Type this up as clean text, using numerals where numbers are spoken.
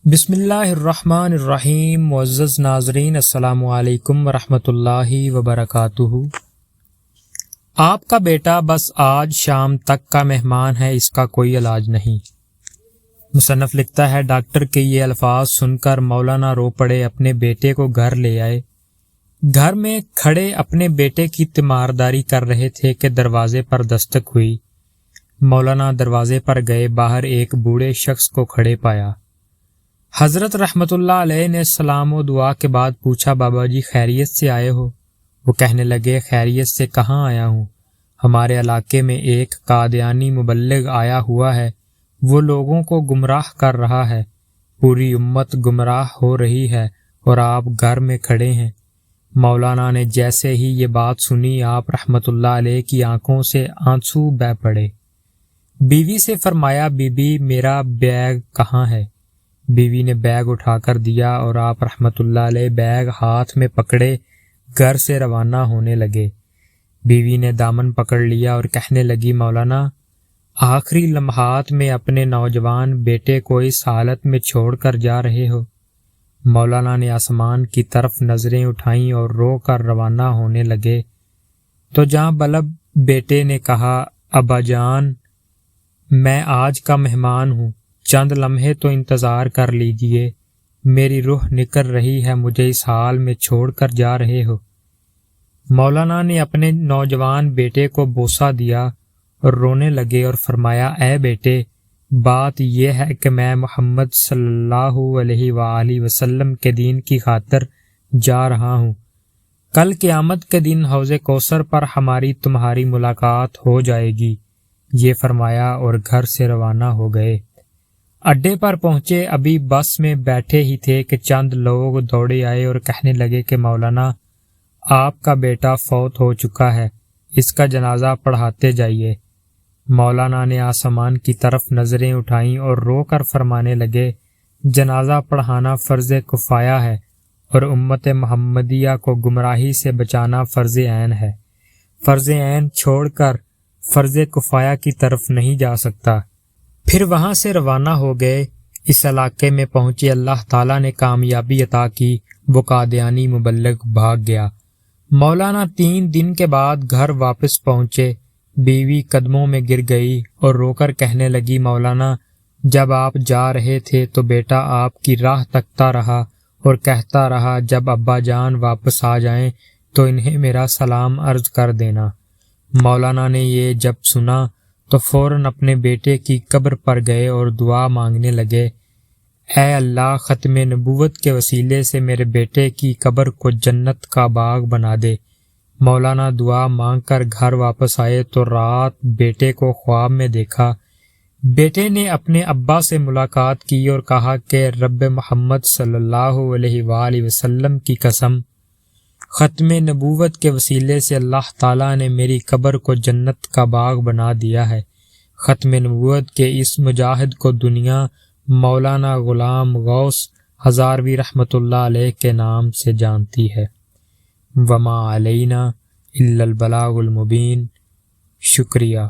بسم اللہ الرحمن الرحیم۔ معزز ناظرین، السلام علیکم ورحمۃ اللہ وبرکاتہ۔ آپ کا بیٹا بس آج شام تک کا مہمان ہے، اس کا کوئی علاج نہیں۔ مصنف لکھتا ہے، ڈاکٹر کے یہ الفاظ سن کر مولانا رو پڑے، اپنے بیٹے کو گھر لے آئے۔ گھر میں کھڑے اپنے بیٹے کی تیمارداری کر رہے تھے کہ دروازے پر دستک ہوئی۔ مولانا دروازے پر گئے، باہر ایک بوڑھے شخص کو کھڑے پایا۔ حضرت رحمت اللہ علیہ نے سلام و دعا کے بعد پوچھا، بابا جی خیریت سے آئے ہو؟ وہ کہنے لگے، خیریت سے کہاں آیا ہوں، ہمارے علاقے میں ایک قادیانی مبلغ آیا ہوا ہے، وہ لوگوں کو گمراہ کر رہا ہے، پوری امت گمراہ ہو رہی ہے اور آپ گھر میں کھڑے ہیں۔ مولانا نے جیسے ہی یہ بات سنی، آپ رحمت اللہ علیہ کی آنکھوں سے آنسو بہہ پڑے۔ بیوی سے فرمایا، بی بی میرا بیگ کہاں ہے؟ بیوی نے بیگ اٹھا کر دیا اور آپ رحمت اللہ علیہ بیگ ہاتھ میں پکڑے گھر سے روانہ ہونے لگے۔ بیوی نے دامن پکڑ لیا اور کہنے لگی، مولانا آخری لمحات میں اپنے نوجوان بیٹے کو اس حالت میں چھوڑ کر جا رہے ہو؟ مولانا نے آسمان کی طرف نظریں اٹھائیں اور رو کر روانہ ہونے لگے تو جاں بلب بیٹے نے کہا، ابا جان میں آج کا مہمان ہوں، چند لمحے تو انتظار کر لیجئے، میری روح نکل رہی ہے، مجھے اس حال میں چھوڑ کر جا رہے ہو۔ مولانا نے اپنے نوجوان بیٹے کو بوسہ دیا اور رونے لگے اور فرمایا، اے بیٹے بات یہ ہے کہ میں محمد صلی اللہ علیہ وآلہ وسلم کے دین کی خاطر جا رہا ہوں، کل قیامت کے دن حوض کوثر پر ہماری تمہاری ملاقات ہو جائے گی۔ یہ فرمایا اور گھر سے روانہ ہو گئے۔ اڈے پر پہنچے، ابھی بس میں بیٹھے ہی تھے کہ چند لوگ دوڑے آئے اور کہنے لگے کہ مولانا آپ کا بیٹا فوت ہو چکا ہے، اس کا جنازہ پڑھاتے جائیے۔ مولانا نے آسمان کی طرف نظریں اٹھائیں اور رو کر فرمانے لگے، جنازہ پڑھانا فرض کفایہ ہے اور امت محمدیہ کو گمراہی سے بچانا فرض عین ہے، فرض عین چھوڑ کر فرض کفایہ کی طرف نہیں جا سکتا۔ پھر وہاں سے روانہ ہو گئے۔ اس علاقے میں پہنچے، اللہ تعالیٰ نے کامیابی عطا کی، وہ قادیانی مبلغ بھاگ گیا۔ مولانا 3 دن کے بعد گھر واپس پہنچے، بیوی قدموں میں گر گئی اور رو کر کہنے لگی، مولانا جب آپ جا رہے تھے تو بیٹا آپ کی راہ تکتا رہا اور کہتا رہا، جب ابا جان واپس آ جائیں تو انہیں میرا سلام عرض کر دینا۔ مولانا نے یہ جب سنا تو فوراً اپنے بیٹے کی قبر پر گئے اور دعا مانگنے لگے، اے اللہ ختم نبوت کے وسیلے سے میرے بیٹے کی قبر کو جنت کا باغ بنا دے۔ مولانا دعا مانگ کر گھر واپس آئے تو رات بیٹے کو خواب میں دیکھا۔ بیٹے نے اپنے ابا سے ملاقات کی اور کہا کہ رب محمد صلی اللہ علیہ وآلہ وسلم کی قسم، ختم نبوت کے وسیلے سے اللہ تعالیٰ نے میری قبر کو جنت کا باغ بنا دیا ہے۔ ختم نبوت کے اس مجاہد کو دنیا مولانا غلام غوث ہزاروی رحمۃ اللہ علیہ کے نام سے جانتی ہے۔ وما علینا الا البلاغ المبین۔ شکریہ۔